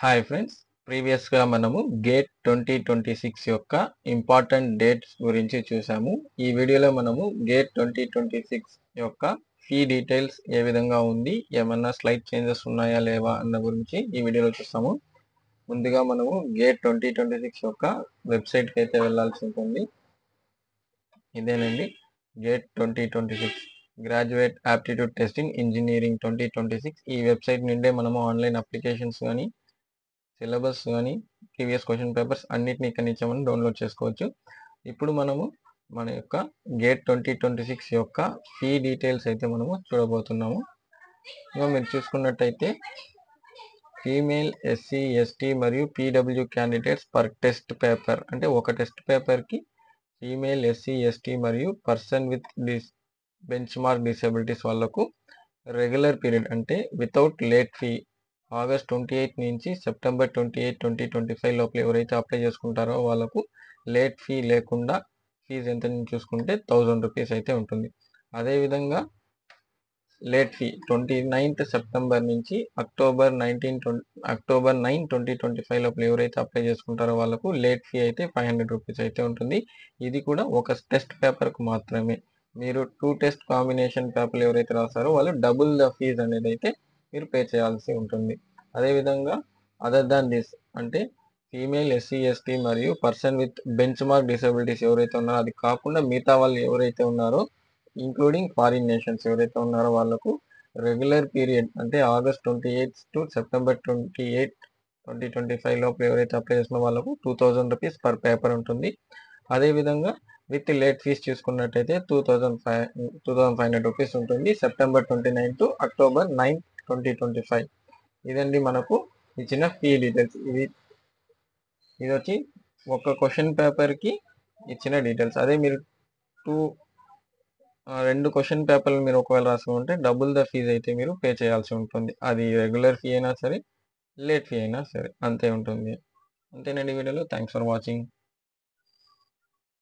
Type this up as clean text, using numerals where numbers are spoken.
Hi friends, ప్రీవియస్గా మనము gate 2026 యొక్క ఇంపార్టెంట్ డేట్స్ గురించి చూసాము. ఈ వీడియోలో మనము గేట్ 2026 యొక్క ఫీ డీటెయిల్స్ ఏ విధంగా ఉంది, ఏమన్నా స్లైడ్ చేంజెస్ ఉన్నాయా లేవా అన్న గురించి ఈ వీడియోలో చూస్తాము. ముందుగా మనము గేట్ 2026 యొక్క వెబ్సైట్కి అయితే వెళ్ళాల్సి ఉంటుంది. ఇదేనండి gate 2026 graduate aptitude testing engineering 2026. ఈ వెబ్సైట్ నుండే మనము ఆన్లైన్ అప్లికేషన్స్ కానీ సిలబస్ కానీ ప్రీవియస్ క్వశ్చన్ పేపర్స్ అన్నిటిని ఇక్కడ నుంచి మనం డౌన్లోడ్ చేసుకోవచ్చు. ఇప్పుడు మనము మన యొక్క గేట్ 2026 యొక్క ఫీ డీటెయిల్స్ అయితే మనము చూడబోతున్నాము. ఇంకా మీరు చూసుకున్నట్టయితే ఫీమేల్ ఎస్సీ ఎస్టీ మరియు PW candidates per test paper, అంటే ఒక టెస్ట్ పేపర్కి ఫీమేల్ ఎస్సీ ఎస్టీ మరియు person with bench mark disabilities వాళ్ళకు రెగ్యులర్ పీరియడ్ అంటే వితౌట్ లేట్ ఫీ ఆగస్ట్ 28 నుంచి సెప్టెంబర్ 28, 2025 లోపల ఎవరైతే అప్లై చేసుకుంటారో వాళ్ళకు లేట్ ఫీ లేకుండా ఫీజు ఎంత చూసుకుంటే 1000 రూపీస్ అయితే ఉంటుంది. అదేవిధంగా లేట్ ఫీ 29th సెప్టెంబర్ నుంచి అక్టోబర్ 9, 2025 లోపల ఎవరైతే అప్లై చేసుకుంటారో వాళ్ళకు లేట్ ఫీ అయితే 500 రూపీస్ అయితే ఉంటుంది. ఇది కూడా ఒక టెస్ట్ పేపర్కు మాత్రమే. మీరు 2 టెస్ట్ కాంబినేషన్ పేపర్లు ఎవరైతే రాస్తారో వాళ్ళు డబుల్ ద ఫీజు అనేది అయితే మీరు పే చేయాల్సి ఉంటుంది. అదేవిధంగా అదర్ దాన్ దిస్ అంటే ఫీమేల్ ఎస్సీ ఎస్టీ మరియు person with bench mark disabilities ఎవరైతే ఉన్నారో అది కాకుండా మిగతా వాళ్ళు ఎవరైతే ఉన్నారో ఇంక్లూడింగ్ ఫారిన్ నేషన్స్ ఎవరైతే ఉన్నారో వాళ్ళకు రెగ్యులర్ పీరియడ్ అంటే ఆగస్ట్ 28 టు సెప్టెంబర్ 28, 2025 లోపల ఎవరైతే అప్లై చేసిన వాళ్ళకు 2000 రూపీస్ పర్ పేపర్ ఉంటుంది. అదేవిధంగా విత్ లేట్ ఫీజ్ చూసుకున్నట్టయితే 2500 రూపీస్ ఉంటుంది సెప్టెంబర్ 29 టు అక్టోబర్ 9, 2025. ఇదండి మనకు ఇచ్చిన ఫీ డీటెయిల్స్. ఇది వచ్చి ఒక క్వశ్చన్ పేపర్కి ఇచ్చిన డీటెయిల్స్. అదే మీరు రెండు క్వశ్చన్ పేపర్లు మీరు ఒకవేళ రాసుకుంటే డబుల్ ద ఫీజ్ అయితే మీరు పే చేయాల్సి ఉంటుంది. అది రెగ్యులర్ ఫీ అయినా సరే, లేట్ ఫీ అయినా సరే అంతే ఉంటుంది. అంతేనండి వీడియోలో. Thanks for watching.